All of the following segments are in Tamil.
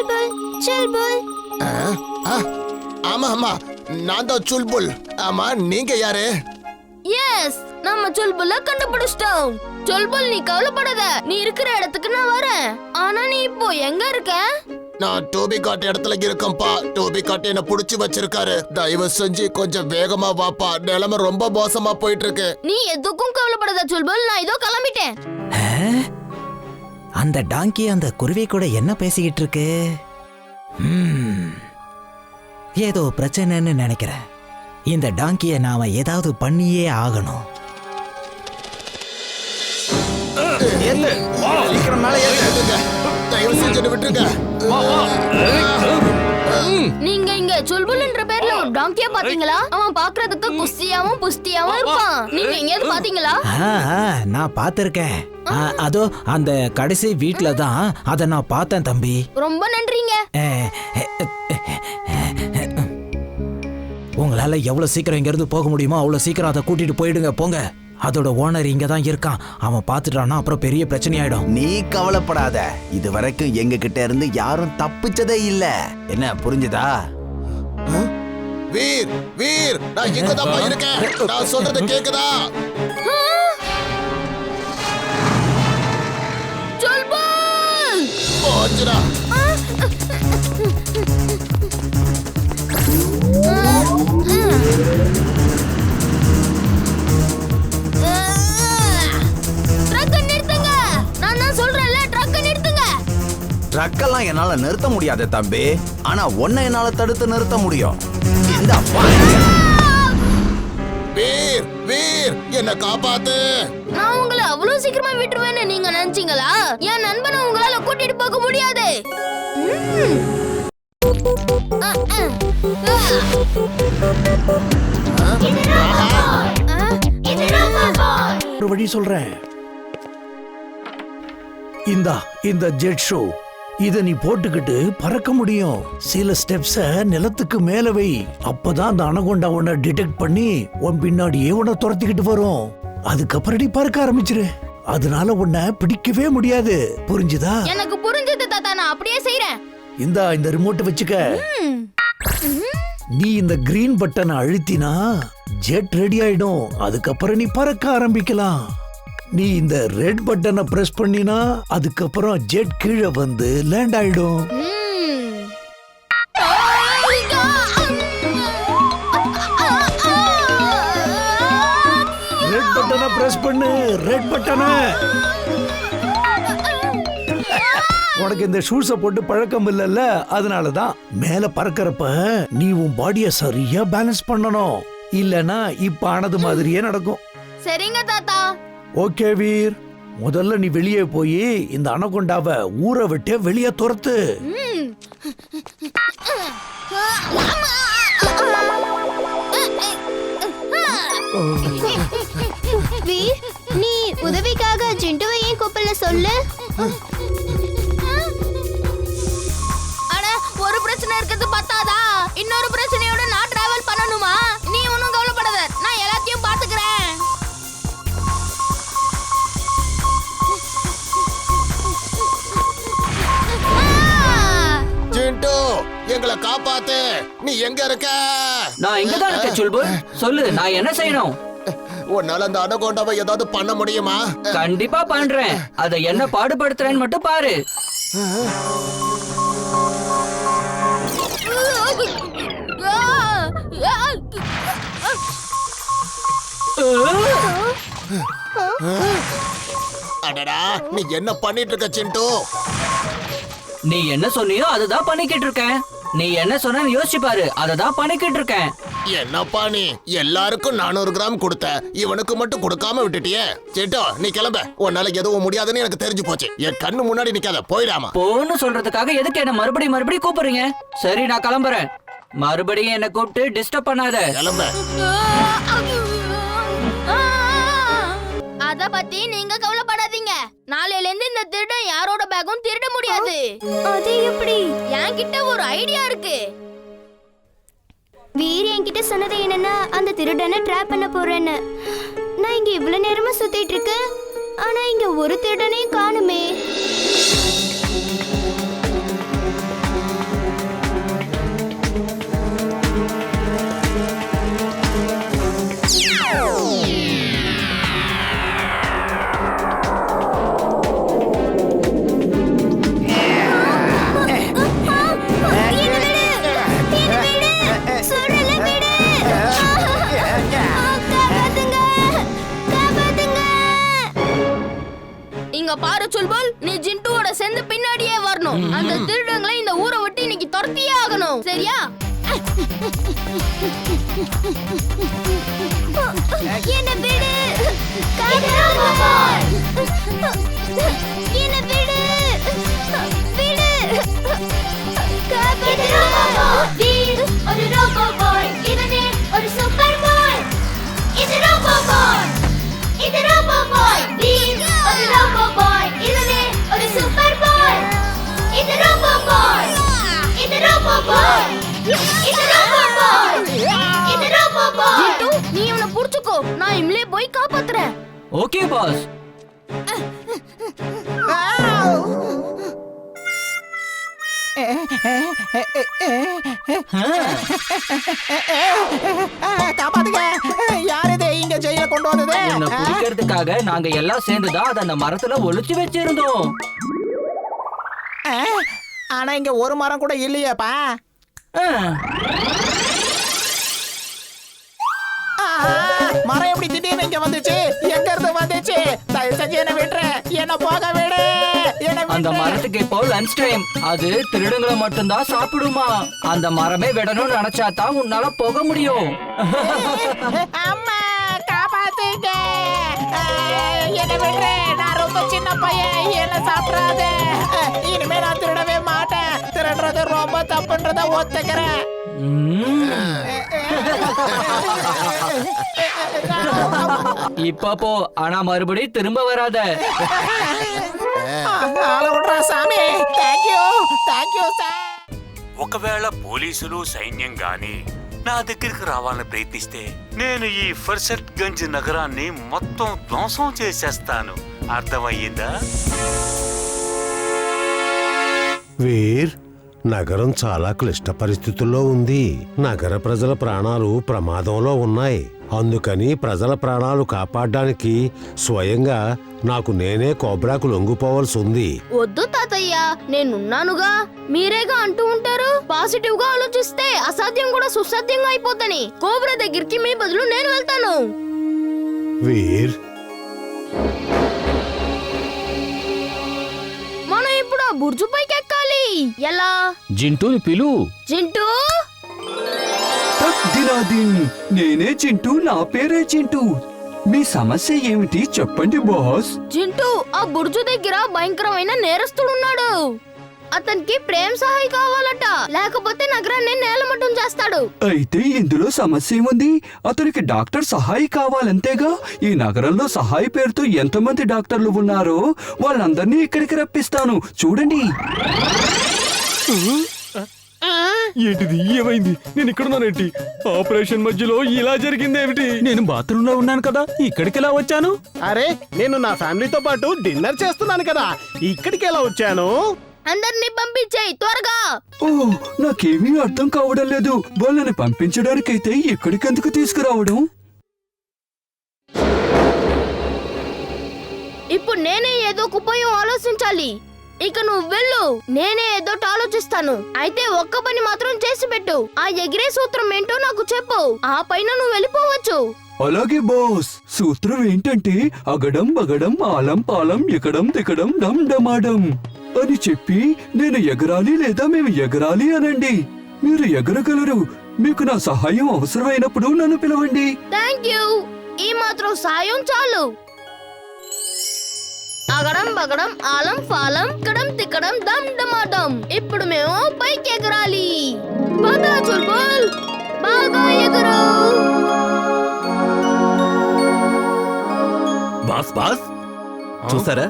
சுல்புல் சுல்புல். ஆமா ஆமா, நான் தான் சுல்புல். ஆமா, நீங்க யாரு? எஸ், நம்ம சுல்புல்ல கண்டுபிடிச்சிட்டோம். சுல்புல், நீ கவலைப்படாத, நீ இருக்கிற இடத்துக்கு நான் வரேன். ஆனா நீ இப்போ எங்க இருக்க? நான் டோபி காட் இடத்துல இருக்கேன்ப்பா. டோபி காட் என்ன புடிச்சு வச்சிருக்காரு. தயவு செஞ்சு கொஞ்சம் வேகமா வாப்பா, நிலைமை ரொம்ப மோசமா போயிட்டு இருக்கு. நீ எதுக்கும் கவலைப்படாத சுல்புல், நான் இதோ கிளம்பிட்டேன். அந்த டாங்கி அந்த குருவி கூட என்ன பேசிக்கிட்டு இருக்கு? ஏதோ பிரச்சனைன்னு நினைக்கிறேன். இந்த டாங்கியை நாம ஏதாவது பண்ணியே ஆகணும். தயவு செஞ்சு விட்டுருங்க. நீங்க இங்க சுல்புல்ன்ற பேர்ல ஒரு டாங்கியா பாத்தீங்களா? அவன் பாக்குறதுக்கு குஸ்தியாவும் புஸ்தியாவும் இருப்பான். நீங்க எங்கயாவது பாத்தீங்களா? நான் பாத்திருக்கேன். அதோ அந்த கடைசி வீட்ல தான் அத நான் பார்த்தேன் தம்பி. ரொம்ப நன்றிங்க. உங்களால எவ்வளவு சீக்கிரம் இங்க இருந்து போக முடியுமோ அவ்வளவு சீக்கிரம் அதை கூட்டிட்டு போயிடுங்க. போங்க. அதோட ஓனர் இங்க தான் இருக்கான். அவன் பாத்துட்டானா அப்புறம் பெரிய பிரச்சனை ஆயிடும். நீ கவலைப்படாத, இது வரைக்கும் எங்க கிட்ட இருந்து யாரும் தப்பிச்சதே இல்ல. என்ன புரிஞ்சுதா? வீர் வீர், நான் இங்க தான் இருக்கேன். நான் சொல்றது கேக்குதா? சுல்புல் போச்சுடா. ட்ரக்கெல்லாம் என்னால நிறுத்த முடியாது தம்பி, ஆனா உன்னை என்னால தடுத்து நிறுத்த முடியும். வீர் வீர், என்ன காப்பாத்து. நான் உங்களை அவ்வளவு சீக்கிரமா விட்டுருவேன்னு நீங்க நினைச்சீங்களா? என் நண்பனை உங்களால கூட்டிட்டு போக முடியாது. ஒரு வழி சொல்றேன். இந்த ஜெட் ஷூ இத நீ போட்டுக்கிட்டு பறக்க முடியும். சில ஸ்டெப்ஸ நிலத்துக்கு மேல வை. அப்பதான் அந்த அனகொண்டா உன்னை டிடெக்ட் பண்ணி உன் பின்னாடியே உன்னை துரத்திக்கிட்டு வரும். அதுக்கப்புறம் நீ பறக்க ஆரம்பிச்சிரு. அதனால உன்னை பிடிக்கவே முடியாது. புரிஞ்சுதா? எனக்கு புரிஞ்சது தாத்தா, நான் அப்படியே செய்றேன். இந்த ரிமோட் வச்சுக்க. நீ இந்த கிரீன் பட்டனை அழுத்தினா ஜெட் ரெடி ஆயிடும். அதுக்கப்புறம் நீ பறக்க ஆரம்பிக்கலாம். நீ இந்த ரெட் பட்டனை பிரஸ் பண்ணினா அதுக்கப்புறம் ஜெட் கீழே வந்து லேண்ட் ஆயிடும். ரெட் பட்டனை பிரஸ் பண்ணு, ரெட் பட்டனை. உனக்கு இந்த ஷூஸ போட்டு பழக்கம் இல்லல்ல, அதனாலதான். மேல பறக்கறப்ப நீ உன் பாடிய சரியா பேலன்ஸ் பண்ணணும். இல்லனா இப்ப ஆனது மாதிரியே நடக்கும். சரிங்க தாத்தா. ஓகே வீர், முதல்ல நீ வெளியே போய் இந்த அனகொண்டாவை ஊரை விட்டு வெளியே துரத்து. வீர், நீ உதவிக்காக ஜிண்டுவை ஏன் கூப்பிடல சொல்லு. அட, ஒரு பிரச்சனை இருக்குது பத்தாதா? இன்னொரு பிரச்சனையோட நான் டிராவல் பண்ணணுமா? நீ ஒன்னும் கவலைப்படாத, நான் எல்லாத்தையும் பாத்துக்கிறேன். ஜிண்டு, எங்களை காப்பாத்து. நீ எங்க இருக்க? நான் இங்க தான் இருக்கேன் சுல்புல். சொல்லு, நான் என்ன செய்யணும்? உன்னால அந்த அனகொண்டாவை ஏதாவது பண்ண முடியுமா? கண்டிப்பா பண்றேன். அதை என்ன பாடுபடுத்துறேன்னு மட்டும் பாரு. அடடா, நீ என்ன பண்ணிட்டு இருக்க சிண்டு? நீ என்ன சொன்னியோ அதுதான் பண்ணிக்கிட்டு இருக்கேன். நீ என்ன சொன்ன யோசிச்சு பாரு, அததான் பண்ணிக்கிட்டு இருக்கேன். என்னப்பா நீ எல்லாருக்கும் 400 கிராம் கொடுத்த, இவனுக்கு மட்டும் கொடுக்காம விட்டுட்டியே. சிண்டு, நீ கிளம்ப. உன்னால எதுவும் முடியாதுன்னு எனக்கு தெரிஞ்சு போச்சு. என் கண்ணு முன்னாடி நிக்காத, போயிடாமா. போன்னு சொல்றதுக்காக எதுக்கு என்ன மறுபடியும் கூப்பிடுறீங்க? சரி, நான் கிளம்புறேன். மறுபடியும் என்ன கூப்பிட்டு டிஸ்டர்ப் பண்ணாத. கிளம்ப. அத பத்தி நீங்க கவலைப்படாதீங்க. நாளையில இருந்து இந்த திருடன் யாரோட பேக்கும் திருட முடியாது. அது எப்படி? என்கிட்ட ஒரு ஐடியா இருக்கு. வீர் என்கிட்ட சொன்னது என்னன்னா, அந்த திருடனை ட்ராப் பண்ண போறேன்னு. நான் இங்க இவ்வளவு நேரமா சுத்திட்டு இருக்கேன், ஆனா இங்க ஒரு திருடனையும் காணுமே. அந்த திருடங்களை இந்த ஊரை விட்டு இன்னைக்கு துரத்தியே ஆகணும். சரியா? என்ன விடு காதல் என்ன விடு விடு காதல் வீர் ஒரு ரோபோ பாய் இவனே ஒரு சூப்பர் பாய் இது ரோபோ பாய் வீர் ஒரு ரோபோ பாய் இவனே ஒரு சூப்பர் பாய் இது ரோபோ பாய் இது ரோபோ பாய் ஜிட்டு, நீ இவனை புடிச்சுக்கோ. நான் இம்லே போய் காப்பாத்துறேன். Okay pass. காப்பாத்துங்க. யார் இது இங்க ஜெயில கொண்டு வந்தது? உன்னை பிடிக்கிறதுக்காக நாங்க எல்லாம் சேர்ந்துதான் அதை அந்த மரத்துல ஒளிச்சு வச்சிருந்தோம். ஆனா இங்க ஒரு மரம் கூட இல்லையேப்பா. மரம் எப்படி திடீர்னு இங்க வந்துச்சு? எங்க இருந்து வந்துச்சு? தயவு செஞ்சு என்ன விட்டுரு, என்ன போக விடு. அந்த மரத்துக்கு இப்போ லஞ்ச் டைம். அது திருடுங்களை மட்டும்தான் சாப்பிடுமா. அந்த மரமே விடணும்னு நினைச்சா தான் உன்னால போக முடியும். அம்மா காப்பாத்துங்க, என்ன விட்டுரு. நான் ரொம்ப சின்ன பையன், என்ன சாப்பிடாத. இனிமே நான் திருடவே மாட்டேன். திருடுறது ரொம்ப தப்புன்றத ஒத்துக்கிறேன். இப்ப போ, ஆனா மறுபடி திரும்ப வராத. సామి థ్యాంక్ యూ సార్. ఒకవేళ పోలీసులు సైన్యం గాని నా దగ్గరికి రావాలని ప్రయత్నిస్తే నేను ఈ ఫర్సట్ గంజ్ నగరాన్ని మొత్తం ధ్వంసం చేసేస్తాను. అర్థమయ్యిందా? వీర్, నగరం చాలా క్లిష్ట పరిస్థితుల్లో ఉంది. నగర ప్రజల ప్రాణాలు ప్రమాదంలో ఉన్నాయి. అందుకని ప్రజల ప్రాణాలు కాపాడడానికి స్వయంగా నాకు నేనే కోబ్రాకు లొంగిపోవాల్సి ఉంది. వద్దు తాతయ్య, నేనున్నానుగా. మీరేగా అంటూ ఉంటారు పాజిటివ్ గా ఆలోచిస్తే అసాధ్యం కూడా సుసాధ్యంగా అయిపోతని. కోబ్రా దగ్గరికి మీ బదులు నేను వెళ్తాను. వీర్, మనం ఇప్పుడు ఆ బుర్జు పైకి ఎక్కాలి. ఎలా? జింటూని పిలు. జింటూ, దినాదిన్, నేనే చింటూ. నా పేరే చింటూ. మీ సమస్య ఏమిటి చెప్పండి బాస్. జింటూ, ఆ బుర్జు దగ్గర భయంకరమైన నేరస్తుడున్నాడు. అతనికి ప్రేమ సహాయం కావాలట, లేకపోతే నగరాన్ని నేలమట్టం చేస్తాడు. అయితే ఇందులో సమస్య ఏముంది? అతనికి డాక్టర్ సహాయం కావాలంతేగా. ఈ నగరంలో సహాయ పేరుతో ఎంతమంది డాక్టర్లు ఉన్నారో వాళ్ళందరినీ ఇక్కడికి రప్పిస్తాను. చూడండి. ఏంటిది? ఏమైంది? నేను ఇక్కడున్నానేంటి? ఆపరేషన్ మధ్యలో ఇలా జరిగిందేమిటి? నేను బాత్రూంలో ఉన్నాను కదా, ఇక్కడికి ఎలా వచ్చాను? అరే, నేను నా ఫ్యామిలీతో పాటు డిన్నర్ చేస్తున్నాను కదా, ఇక్కడికి ఎలా వచ్చాను? అందరినీ పంపించేయి త్వరగా. ఓ, నాకేమీ అర్థం కావడం లేదు. వాళ్ళని పంపించడానికైతే ఇక్కడికెందుకు తీసుకురావడం? ఇప్పుడు నేనే ఏదో ఒక ఉపాయం ఆలోచించాలి. ఇక నువ్వు వెళ్ళు, నేనే ఏదో ఆలోచిస్తాను. అయితే ఒక్క పని మాత్రం చేసి పెట్టు. ఆ ఎగిరే సూత్రం ఏంటో నాకు చెప్పు, ఆ పైన నువ్వు వెళ్ళిపోవచ్చు. అలాగే బాస్. సూత్రం ఏంటంటే అగడం బగడం ఆలం పాలం ఎకడం దిగడం డమ్ డమాడం అని చెప్పి నేను ఎగరాలి లేదా మేము ఎగరాలి అనండి. మీరు ఎగరగలరు. మీకు నా సహాయం అవసరమైనప్పుడు నన్ను పిలవండి. Thank you. ఈ మాత్రం సాయం చాలు. అగడం బగడం ఆలం ఫాలం కడం తిక్కడం దమ్ డమాడం. ఇప్పుడు మేము పైకి ఎగరాలి. పద చుల్బుల్, బాగా ఎగురు. బాస్ బాస్, చూసారా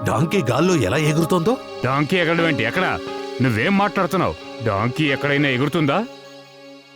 డాంకీ గాల్లో ఎలా ఎగురుతోందో? డాంకీ ఎగరడం ఏంటి? ఎక్కడ? నువ్వేం మాట్లాడుతున్నావు? డాంకీ ఎక్కడైనా ఎగురుతుందా?